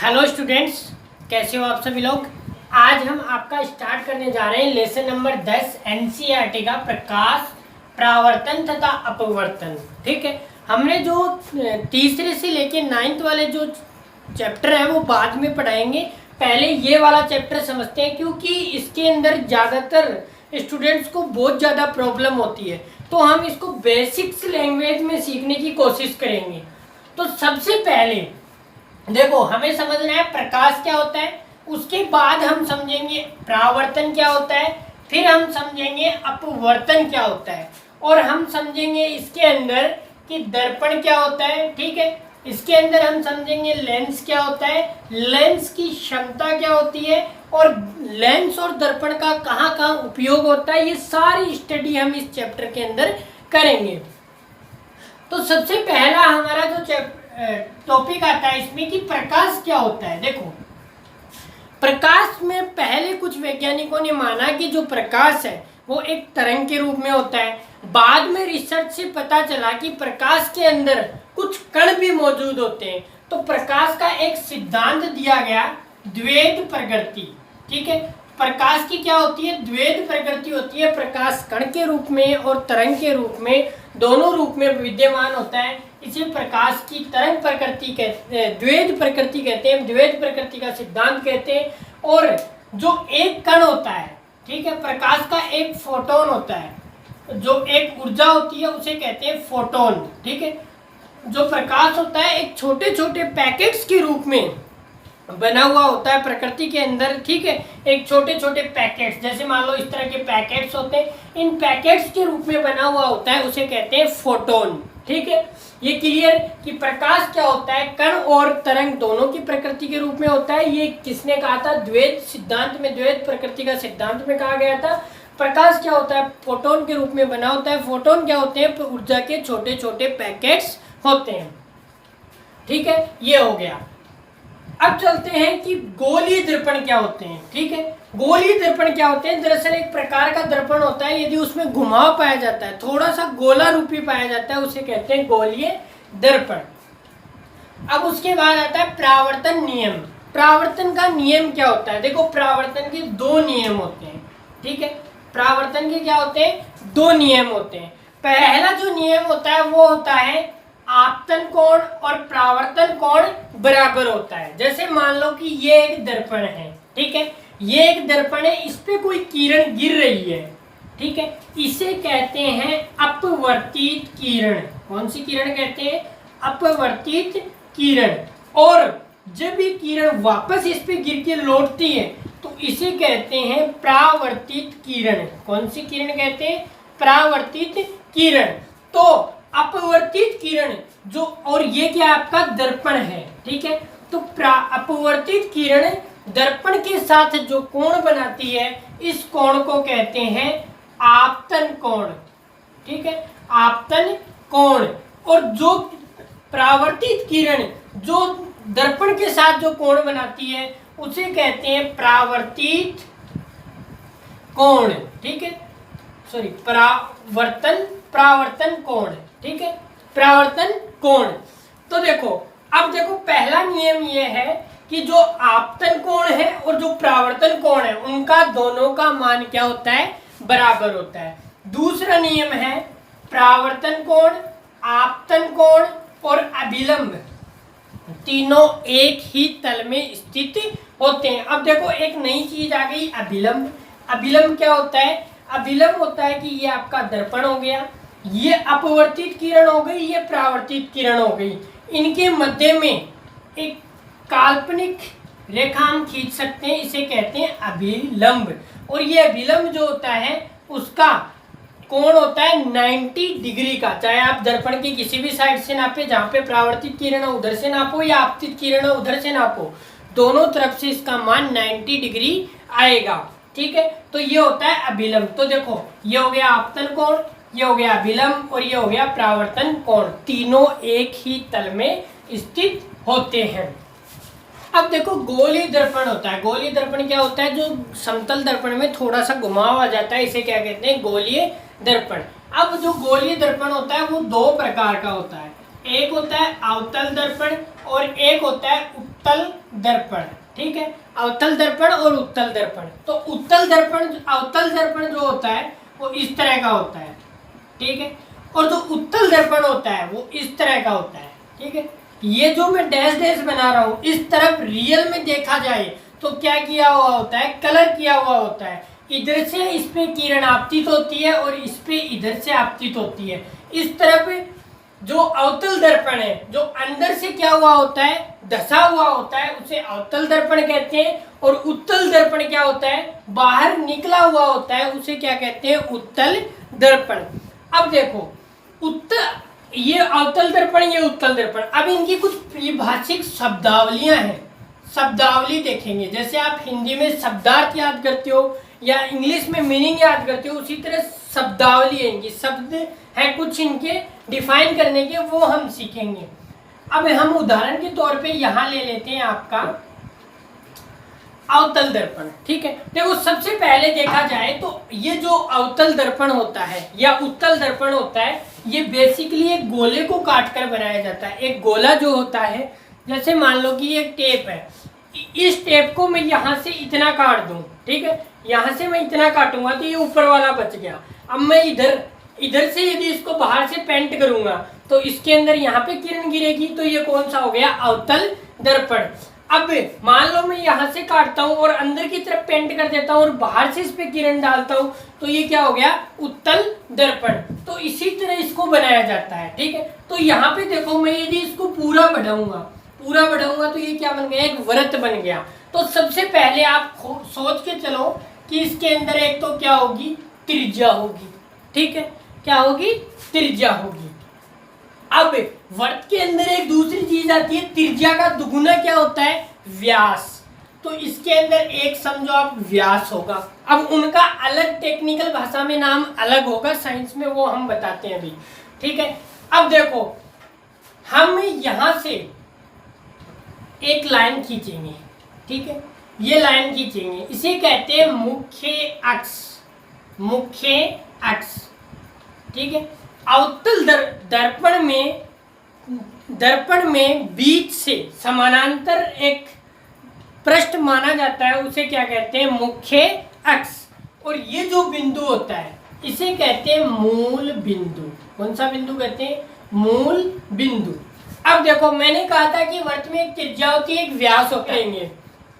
Hello students, कैसे हो आप सभी लोग। आज हम आपका स्टार्ट करने जा रहे हैं लेसन नंबर 10 एनसीईआरटी का प्रकाश, परावर्तन तथा अपवर्तन। ठीक है, हमने जो तीसरे से लेके 9th वाले जो चैप्टर है वो बाद में पढ़ाएंगे। पहले ये वाला चैप्टर समझते हैं क्योंकि इसके अंदर ज़्यादातर स्टूडेंट्स को बहुत ज़्यादा प्रॉब्लम होती है, तो हम इसको बेसिक्स लैंग्वेज में सीखने की कोशिश करेंगे। तो सबसे पहले देखो, हमें समझना है प्रकाश क्या होता है, उसके बाद हम समझेंगे परावर्तन क्या होता है, फिर हम समझेंगे अपवर्तन क्या होता है, और हम समझेंगे इसके अंदर कि दर्पण क्या होता है। ठीक है, इसके अंदर हम समझेंगे लेंस क्या होता है, लेंस की क्षमता क्या होती है, और लेंस और दर्पण का कहाँ कहाँ उपयोग होता है, ये सारी स्टडी हम इस चैप्टर के अंदर करेंगे। तो सबसे पहला हमारा जो टॉपिक आता है इसमें कि प्रकाश क्या होता है। देखो, प्रकाश में पहले कुछ वैज्ञानिकों ने माना कि जो प्रकाश है वो एक तरंग के रूप में होता है। बाद में रिसर्च से पता चला कि प्रकाश के अंदर कुछ कण भी मौजूद होते हैं। तो प्रकाश का एक सिद्धांत दिया गया, द्वैध प्रकृति। ठीक है, प्रकाश की क्या होती है, द्वैध प्रकृति होती है। प्रकाश कण के रूप में और तरंग के रूप में, दोनों रूप में विद्यमान होता है। इसे प्रकाश की तरंग प्रकृति कहते हैं, द्वैध प्रकृति कहते हैं, द्वैध प्रकृति का सिद्धांत कहते हैं। और जो एक कण होता है, ठीक है, प्रकाश का एक फोटोन होता है, जो एक ऊर्जा होती है उसे कहते हैं फोटोन। ठीक है, जो प्रकाश होता है एक छोटे छोटे पैकेट्स के रूप में बना हुआ होता है प्रकृति के अंदर। ठीक है, एक छोटे छोटे पैकेट्स, जैसे मान लो इस तरह के पैकेट्स होते हैं, इन पैकेट्स के रूप में बना हुआ होता है, उसे कहते हैं फोटोन। ठीक है, ये क्लियर कि प्रकाश क्या होता है, कण और तरंग दोनों की प्रकृति के रूप में होता है। ये किसने कहा था, द्वैध सिद्धांत में, द्वैध प्रकृति का सिद्धांत में कहा गया था। प्रकाश क्या होता है, फोटोन के रूप में बना होता है। फोटोन क्या होते हैं, ऊर्जा के छोटे छोटे पैकेट्स होते हैं। ठीक है, ये हो गया। अब चलते हैं कि गोलीय दर्पण क्या होते हैं। ठीक है, गोलीय दर्पण क्या होते हैं, दरअसल एक प्रकार का दर्पण होता है, यदि उसमें घुमाव पाया जाता है, थोड़ा सा गोला रूपी पाया जाता है, उसे कहते हैं गोलीय दर्पण। अब उसके बाद आता है परावर्तन नियम। परावर्तन का नियम क्या होता है, देखो परावर्तन के दो नियम होते हैं। ठीक है, परावर्तन के क्या होते हैं, दो नियम होते हैं। पहला जो नियम होता है वो होता है आपतन कोण और परावर्तन कोण बराबर होता है। जैसे मान लो कि ये एक दर्पण है, ठीक है, ये एक दर्पण है, इस पे कोई किरण गिर रही है। ठीक है, इसे कहते हैं अपवर्तित किरण। कौन सी किरण कहते हैं, अपवर्तित किरण। और जब ये किरण वापस इस पे गिर के लौटती है तो इसे कहते हैं परावर्तित किरण। कौन सी किरण कहते हैं, परावर्तित किरण। तो अपवर्तित किरण जो, और ये क्या आपका दर्पण है। ठीक है, तो अपवर्तित किरण दर्पण के साथ जो कोण बनाती है, इस कोण को कहते हैं आपतन कोण। ठीक है, आपतन कोण। और जो परावर्तित किरण जो दर्पण के साथ जो कोण बनाती है उसे कहते हैं परावर्तित कोण। ठीक है, सॉरी, परावर्तन कोण। ठीक है, परावर्तन कोण। तो देखो, अब देखो पहला नियम यह है कि जो आपतन कोण है और जो परावर्तन कोण है उनका दोनों का मान क्या होता है, बराबर होता है। दूसरा नियम है परावर्तन कोण, आपतन कोण और अभिलंब तीनों एक ही तल में स्थित होते हैं। अब देखो एक नई चीज आ गई, अभिलंब। अभिलंब क्या होता है, अभिलंब होता है कि ये आपका दर्पण हो गया, ये अपवर्तित किरण हो गई, ये परावर्तित किरण हो गई, इनके मध्य में एक काल्पनिक रेखा हम खींच सकते हैं, इसे कहते हैं अभिलंब। और ये अभिलंब जो होता है उसका कोण होता है 90 डिग्री का। चाहे आप दर्पण की किसी भी साइड से नापे, जहाँ पे परावर्तित किरण है उधर से नापो या आपतित किरण है उधर से नापो, दोनों तरफ से इसका मान 90 डिग्री आएगा। ठीक है, तो ये होता है अभिलंब। तो देखो, ये हो गया आपतन कोण, ये हो गया अभिलंब और ये हो गया परावर्तन कोण, तीनों एक ही तल में स्थित होते हैं। अब देखो गोलीय दर्पण होता है। गोलीय दर्पण क्या होता है, जो समतल दर्पण में थोड़ा सा घुमाव आ जाता है, इसे क्या कहते हैं, गोलीय दर्पण। अब जो गोलीय दर्पण होता है वो दो प्रकार का होता है। एक होता है अवतल दर्पण और एक होता है उत्तल दर्पण। ठीक है, अवतल दर्पण और उत्तल दर्पण। तो अवतल दर्पण जो होता है वो इस तरह का होता है। ठीक है, और जो उत्तल दर्पण होता है वो इस तरह का होता है। ठीक है, ये जो मैं डैश डैश बना रहा हूँ, इस तरफ रियल में देखा जाए तो क्या किया हुआ होता है, कलर किया हुआ होता है। इधर से इस पे किरण आपतित होती है और इस पे इधर से आपतित होती है। इस तरफ जो अवतल दर्पण है, जो अंदर से क्या हुआ होता है, धसा हुआ होता है, उसे अवतल दर्पण कहते हैं। और उत्तल दर्पण क्या होता है, बाहर निकला हुआ होता है, उसे क्या कहते हैं, उत्तल दर्पण। अब देखो, ये अवतल दर्पण, ये उत्तल दर्पण। अब इनकी कुछ भाषिक शब्दावलियां हैं, शब्दावली देखेंगे। जैसे आप हिंदी में शब्दार्थ याद करते हो या इंग्लिश में मीनिंग याद करते हो, उसी तरह शब्दावली है इनकी, शब्द है कुछ इनके डिफाइन करने के, वो हम सीखेंगे। अब हम उदाहरण के तौर पे यहाँ ले लेते हैं आपका अवतल दर्पण। ठीक है, देखो सबसे पहले देखा जाए तो ये जो अवतल दर्पण होता है या उत्तल दर्पण होता है, ये बेसिकली एक गोले को काट कर बनाया जाता है। एक गोला जो होता है, जैसे मान लो कि एक टेप है, इस टेप को मैं यहाँ से इतना काट दूं। ठीक है, यहाँ से मैं इतना काटूंगा तो ये ऊपर वाला बच गया। अब मैं इधर से यदि इसको बाहर से पेंट करूंगा तो इसके अंदर यहाँ पे किरण गिरेगी, तो ये कौन सा हो गया, अवतल दर्पण। अब मान लो मैं यहाँ से काटता हूँ और अंदर की तरफ पेंट कर देता हूँ और बाहर से इस पे किरण डालता हूँ, तो ये क्या हो गया, उत्तल दर्पण। तो इसी तरह इसको बनाया जाता है। ठीक है, तो यहाँ पे देखो, मैं यदि इसको पूरा बढ़ाऊंगा तो ये क्या बन गया, एक वृत्त बन गया। तो सबसे पहले आप सोच के चलो कि इसके अंदर एक तो क्या होगी, त्रिज्या होगी। ठीक है, क्या होगी, त्रिज्या होगी। अब वृत्त के अंदर एक दूसरी चीज आती है, त्रिज्या का दुगुना क्या होता है, व्यास। तो इसके अंदर एक समझो आप व्यास होगा। अब उनका अलग टेक्निकल भाषा में नाम अलग होगा, साइंस में वो हम बताते हैं अभी। ठीक है, अब देखो हम यहां से एक लाइन खींचेंगे। ठीक है, ये लाइन खींचेंगे, इसे कहते हैं मुख्य अक्ष, मुख्य अक्ष। ठीक है, अवतल दर्पण में बीच से समानांतर एक पृष्ठ माना जाता है, उसे क्या कहते हैं, मुख्य अक्ष। और ये जो बिंदु होता है इसे कहते हैं मूल बिंदु। कौन सा बिंदु कहते हैं, मूल बिंदु। अब देखो, मैंने कहा था कि वृत्त में एक त्रिज्या होती है, एक व्यास होता है।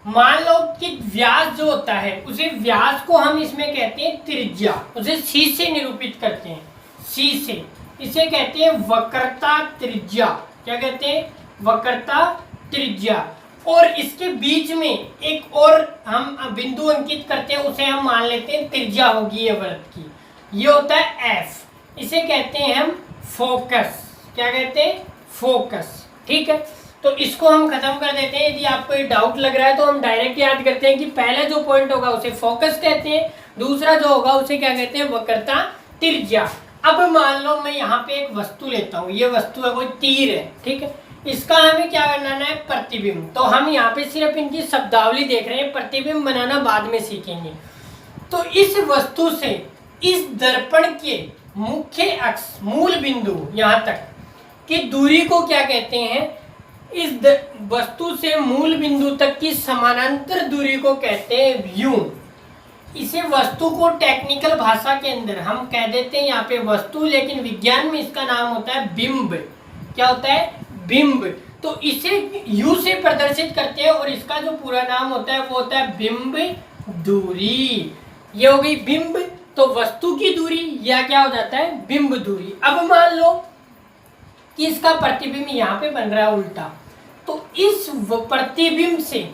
मान लो कि व्यास जो होता है, उसे व्यास को हम इसमें कहते हैं त्रिज्या, उसे सी से निरूपित करते हैं, सी से। इसे कहते हैं वक्रता त्रिज्या। क्या कहते हैं, वक्रता त्रिज्या। और इसके बीच में एक और हम बिंदु अंकित करते हैं, उसे हम मान लेते हैं त्रिज्या होगी ये वृत्त की, ये होता है एफ। इसे कहते हैं हम फोकस। क्या कहते हैं, फोकस। ठीक है, तो इसको हम खत्म कर देते हैं। यदि आपको ये डाउट लग रहा है तो हम डायरेक्ट याद करते हैं कि पहला जो पॉइंट होगा उसे फोकस कहते हैं, दूसरा जो होगा उसे क्या कहते हैं, वक्रता त्रिज्या। अब मान लो मैं यहाँ पे एक वस्तु लेता हूँ, ये वस्तु है, कोई तीर है। ठीक है, इसका हमें क्या बनाना है, प्रतिबिंब। तो हम यहाँ पे सिर्फ इनकी शब्दावली देख रहे हैं, प्रतिबिंब बनाना बाद में सीखेंगे। तो इस वस्तु से इस दर्पण के मुख्य अक्ष, मूल बिंदु यहाँ तक की दूरी को क्या कहते हैं, इस वस्तु से मूल बिंदु तक की समानांतर दूरी को कहते हैं व्यू। इसे वस्तु को टेक्निकल भाषा के अंदर हम कह देते हैं यहाँ पे वस्तु, लेकिन विज्ञान में इसका नाम होता है बिंब। क्या होता है, बिंब। तो इसे यू से प्रदर्शित करते हैं और इसका जो पूरा नाम होता है वो होता है बिंब दूरी। ये हो गई बिंब, तो वस्तु की दूरी या क्या हो जाता है, बिंब दूरी। अब मान लो कि इसका प्रतिबिंब यहाँ पे बन रहा है उल्टा, तो इस प्रतिबिंब से,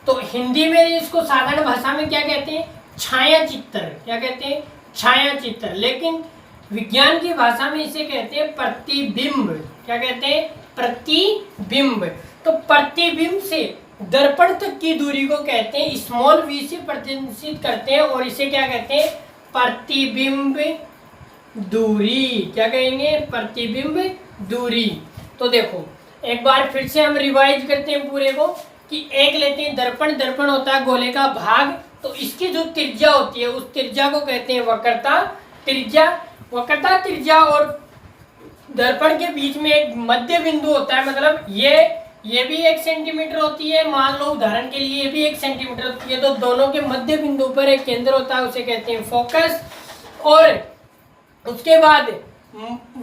तो हिंदी में इसको साधारण भाषा में क्या कहते हैं, छाया चित्र। क्या कहते हैं, छाया चित्र। लेकिन विज्ञान की भाषा में इसे कहते हैं प्रतिबिंब। क्या कहते हैं, प्रतिबिंब। तो प्रतिबिंब से दर्पण तक की दूरी को कहते हैं, स्मॉल वी से प्रतिनिधित्व करते हैं और इसे क्या कहते हैं, प्रतिबिंब दूरी। क्या कहेंगे, प्रतिबिंब दूरी। तो देखो एक बार फिर से हम रिवाइज करते हैं पूरे को, कि एक लेते हैं दर्पण। दर्पण होता है गोले का भाग, तो इसकी जो त्रिज्या होती है उस त्रिज्या को कहते हैं वक्रता त्रिज्या। वक्रता त्रिज्या और दर्पण के बीच में एक मध्य बिंदु होता है, मतलब ये ये भी 1 सेंटीमीटर होती है, मान लो उदाहरण के लिए ये भी 1 सेंटीमीटर होती है, तो दोनों के मध्य बिंदु पर एक केंद्र होता है, उसे कहते हैं फोकस। और उसके बाद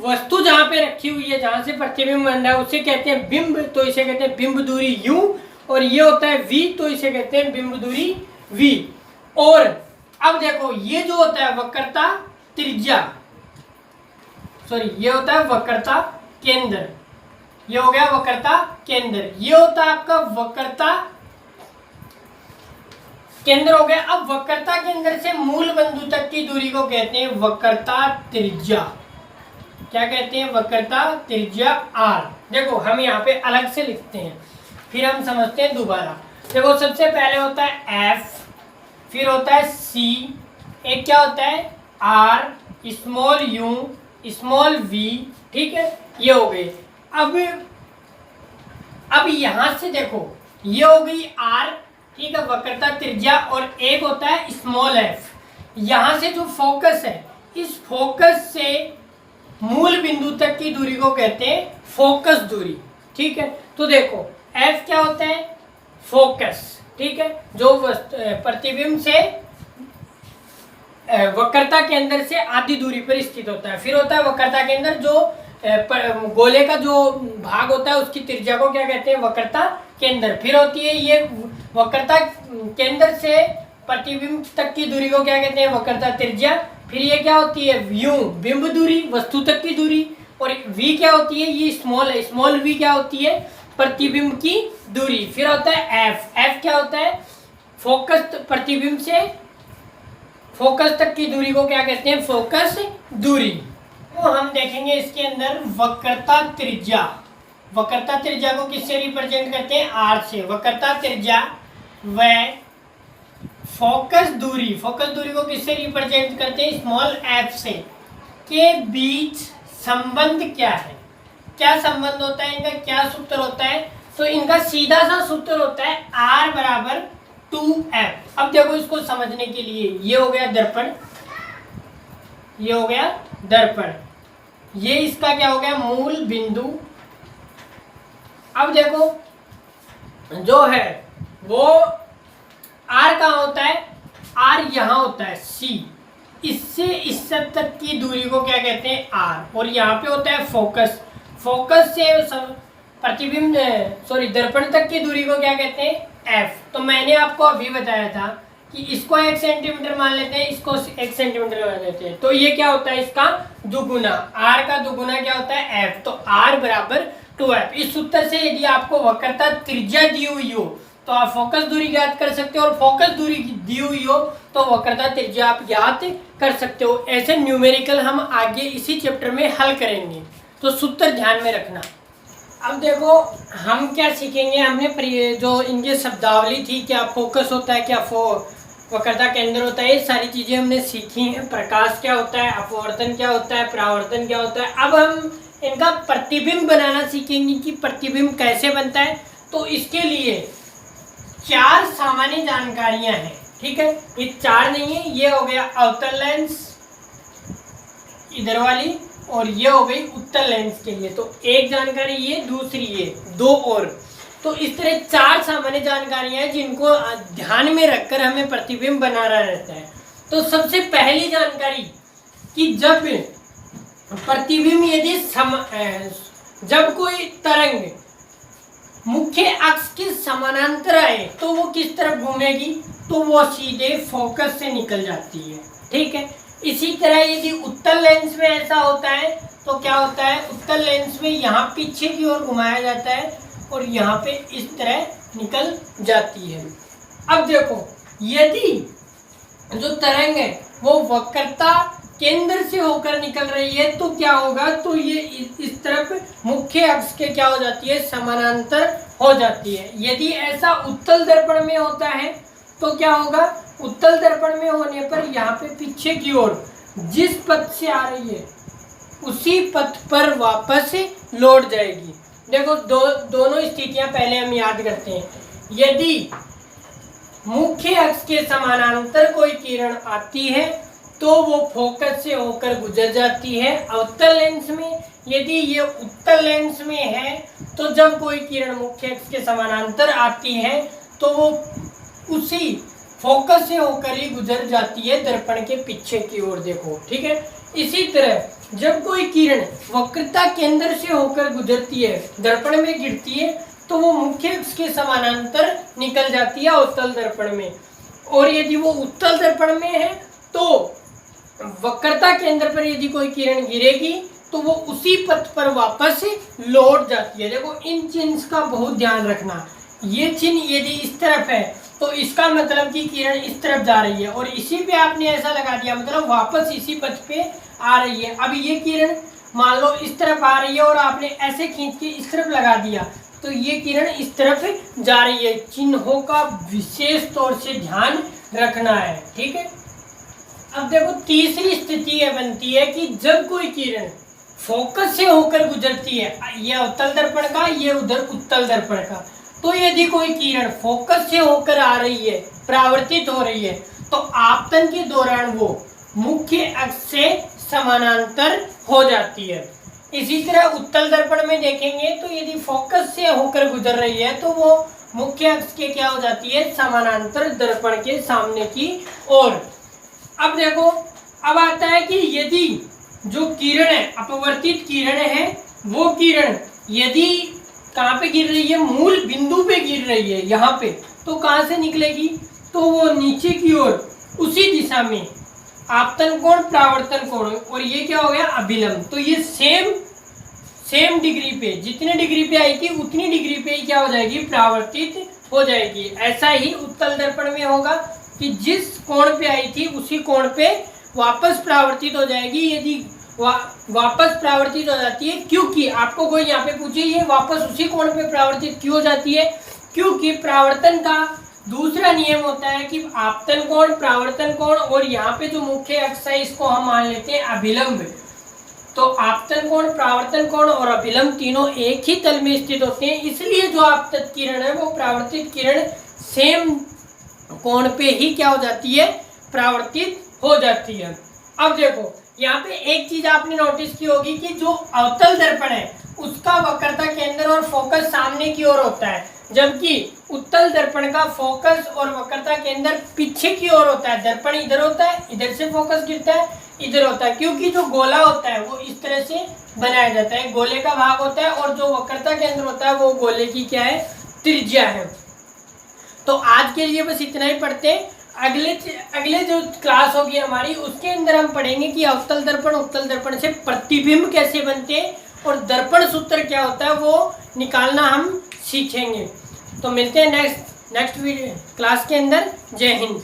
वस्तु जहाँ पे रखी हुई है, जहाँ से प्रतिबिंब बन रहा है, उसे कहते हैं बिंब, तो इसे कहते हैं बिंब दूरी u। और ये होता है v, तो इसे कहते हैं बिंब दूरी v। और अब देखो ये जो होता है वक्रता त्रिज्या, सॉरी ये होता है वक्रता केंद्र, ये हो गया वक्रता केंद्र, ये होता है आपका वक्रता केंद्र हो गया। अब वक्रता केंद्र से मूल बिंदु तक की दूरी को कहते हैं वक्रता त्रिज्या। क्या कहते हैं? वक्रता त्रिज्या r। देखो हम यहाँ पे अलग से लिखते हैं, फिर हम समझते हैं दोबारा। देखो सबसे पहले होता है f, फिर होता है c, एक क्या होता है r, small u, small v, ठीक है, ये हो गई। अब यहाँ से देखो ये हो गई r, ठीक है, वक्रता त्रिज्या, और एक होता है स्मॉल f। यहाँ से जो फोकस है, इस फोकस से मूल बिंदु तक की दूरी को कहते हैं फोकस दूरी, ठीक है। तो देखो f क्या होता है? फोकस, ठीक है, जो प्रतिबिंब से वक्रता केंद्र से आधी दूरी पर स्थित होता है। फिर होता है वक्रता केंद्र, जो गोले का जो भाग होता है उसकी त्रिज्या को क्या कहते हैं? वक्रता केंद्र। फिर होती है ये वक्रता केंद्र से प्रतिबिंब तक की दूरी को क्या कहते हैं? वक्रता त्रिज्या। फिर ये क्या होती है? व्यू, बिंब दूरी, वस्तु तक की दूरी। और v क्या होती है? ये स्मॉल है, स्मॉल v क्या होती है? प्रतिबिंब की दूरी। फिर होता है f, f क्या होता है? फोकस, प्रतिबिंब से फोकस तक की दूरी को क्या कहते हैं? फोकस दूरी। तो हम देखेंगे इसके अंदर वक्रता त्रिज्या। वक्रता त्रिज्या को किससे रिप्रेजेंट करते हैं? r से। वक्रता त्रिज्या व फोकस दूरी, फोकस दूरी को किससे रिप्रेजेंट करते हैं? स्मॉल f से। के बीच संबंध क्या है? क्या संबंध होता है इनका? क्या सूत्र होता है? तो इनका सीधा सा सूत्र होता है r बराबर 2f। अब देखो इसको समझने के लिए, ये हो गया दर्पण, ये हो गया दर्पण, ये इसका क्या हो गया? मूल बिंदु। अब देखो जो है वो r कहाँ होता है? r यहाँ होता है c, इससे इस तक की दूरी को क्या कहते हैं? r। और यहाँ पे होता है फोकस, फोकस से प्रतिबिंब सॉरी दर्पण तक की दूरी को क्या कहते हैं? f। तो मैंने आपको अभी बताया था कि इसको 1 सेंटीमीटर मान लेते हैं, इसको 1 सेंटीमीटर मान लेते हैं, तो ये क्या होता है? इसका दुगुना, r का दुगुना क्या होता है? f। तो r बराबर 2f। इस सूत्र से यदि आपको वक्रता त्रिज्या दी हुई हो तो आप फोकस दूरी ज्ञात कर सकते हो, और फोकस दूरी दी हुई हो तो वक्रता त्रिज्या आप ज्ञात कर सकते हो। ऐसे न्यूमेरिकल हम आगे इसी चैप्टर में हल करेंगे, तो सूत्र ध्यान में रखना। अब देखो हम क्या सीखेंगे, हमने जो इनकी शब्दावली थी, क्या फोकस होता है, क्या वक्रता केंद्र होता है, ये सारी चीज़ें हमने सीखी हैं। प्रकाश क्या होता है, अपवर्तन क्या होता है, परावर्तन क्या होता है। अब हम इनका प्रतिबिंब बनाना सीखेंगे कि प्रतिबिंब कैसे बनता है। तो इसके लिए 4 सामान्य जानकारियां हैं, ठीक है, ये 4 नहीं है, ये हो गया अवतल लेंस इधर वाली, और ये हो गई उत्तल लेंस के लिए। तो एक जानकारी ये, दूसरी ये, 2 और। तो इस तरह 4 सामान्य जानकारियां हैं जिनको ध्यान में रखकर हमें प्रतिबिंब बनाना रहता है। तो सबसे पहली जानकारी कि जब प्रतिबिंब यदि जब कोई तरंग मुख्य अक्ष के समानांतर आए तो वो किस तरफ घूमेगी? तो वो सीधे फोकस से निकल जाती है, ठीक है। इसी तरह यदि उत्तल लेंस में ऐसा होता है तो क्या होता है? उत्तल लेंस में यहाँ पीछे की ओर घुमाया जाता है और यहाँ पे इस तरह निकल जाती है। अब देखो यदि जो तरंग है वो वक्रता केंद्र से होकर निकल रही है तो क्या होगा? तो ये इस तरफ मुख्य अक्ष के क्या हो जाती है? समानांतर हो जाती है। यदि ऐसा उत्तल दर्पण में होता है तो क्या होगा? उत्तल दर्पण में होने पर यहाँ पे पीछे की ओर जिस पथ से आ रही है उसी पथ पर वापस लौट जाएगी। देखो दोनों स्थितियां पहले हम याद करते हैं। यदि मुख्य अक्ष के समानांतर कोई किरण आती है तो वो फोकस से होकर गुजर जाती है अवतल लेंस में। यदि ये उत्तल लेंस में है तो जब कोई किरण मुख्य अक्ष के समानांतर आती है तो वो उसी फोकस से होकर ही गुजर जाती है दर्पण के पीछे की ओर, देखो ठीक है। इसी तरह जब कोई किरण वक्रता केंद्र से होकर गुजरती है, दर्पण में गिरती है, तो वो मुख्य अक्ष के समानांतर निकल जाती है उत्तल दर्पण में। और यदि वो उत्तल दर्पण में है तो वक्रता केंद्र पर यदि कोई किरण गिरेगी तो वो उसी पथ पर वापस लौट जाती है। देखो इन चिन्ह का बहुत ध्यान रखना। ये चिन्ह यदि इस तरफ है तो इसका मतलब कि किरण इस तरफ जा रही है, और इसी पे आपने ऐसा लगा दिया मतलब वापस इसी पथ पे आ रही है। अब ये किरण मान लो इस तरफ आ रही है और आपने ऐसे खींच के इस तरफ लगा दिया तो ये किरण इस तरफ जा रही है। चिन्हों का विशेष तौर से ध्यान रखना है, ठीक है। अब देखो तीसरी स्थिति यह बनती है कि जब कोई किरण फोकस से होकर गुजरती है, यह उत्तल दर्पण का, ये उधर उत्तल दर्पण का, तो यदि कोई किरण फोकस से होकर आ रही है, परावर्तित हो रही है, तो आपतन के दौरान वो मुख्य अक्ष से समानांतर हो जाती है। इसी तरह उत्तल दर्पण में देखेंगे तो यदि फोकस से होकर गुजर रही है तो वो मुख्य अक्ष के क्या हो जाती है, समानांतर दर्पण के सामने की ओर। अब देखो अब आता है कि यदि जो किरण है, अपवर्तित किरण है, वो किरण यदि कहाँ पे गिर रही है, मूल बिंदु पे गिर रही है यहाँ पे, तो कहाँ से निकलेगी, तो वो नीचे की ओर उसी दिशा में आपतन कोण परावर्तन कोण, और ये क्या हो गया, अभिलंब। तो ये सेम डिग्री पे, जितने डिग्री पे आई थी उतनी डिग्री पे ही क्या हो जाएगी, परावर्तित हो जाएगी। ऐसा ही उत्तल दर्पण में होगा कि जिस कोण पे आई थी उसी कोण पे वापस परावर्तित हो जाएगी। यदि वापस परावर्तित हो जाती है, क्योंकि आपको कोई यहाँ पे पूछे ये वापस उसी कोण पे परावर्तित क्यों हो जाती है, क्योंकि परावर्तन का दूसरा नियम होता है कि आपतन कोण, परावर्तन कोण, और यहाँ पे जो मुख्य अक्ष है इसको हम मान लेते हैं अभिलंब। तो आपतन कोण, परावर्तन कोण और अभिलंब तीनों एक ही तल में स्थित होते हैं, इसलिए जो आपतित किरण है वो परावर्तित किरण सेम कोण पे ही क्या हो जाती है, परावर्तित हो जाती है। अब देखो यहाँ पे एक चीज आपने नोटिस की होगी कि जो अवतल दर्पण है उसका वक्रता केंद्र और फोकस सामने की ओर होता है, जबकि उत्तल दर्पण का फोकस और वक्रता केंद्र पीछे की ओर होता है। दर्पण इधर होता है, इधर से फोकस गिरता है, इधर होता है, क्योंकि जो गोला होता है वो इस तरह से बनाया जाता है, गोले का भाग होता है, और जो वक्रता केंद्र होता है वो गोले की क्या है, त्रिज्या है। तो आज के लिए बस इतना ही पढ़ते हैं। अगले जो क्लास होगी हमारी उसके अंदर हम पढ़ेंगे कि अवतल दर्पण, उत्तल दर्पण से प्रतिबिंब कैसे बनते हैं और दर्पण सूत्र क्या होता है वो निकालना हम सीखेंगे। तो मिलते हैं नेक्स्ट क्लास के अंदर। जय हिंद।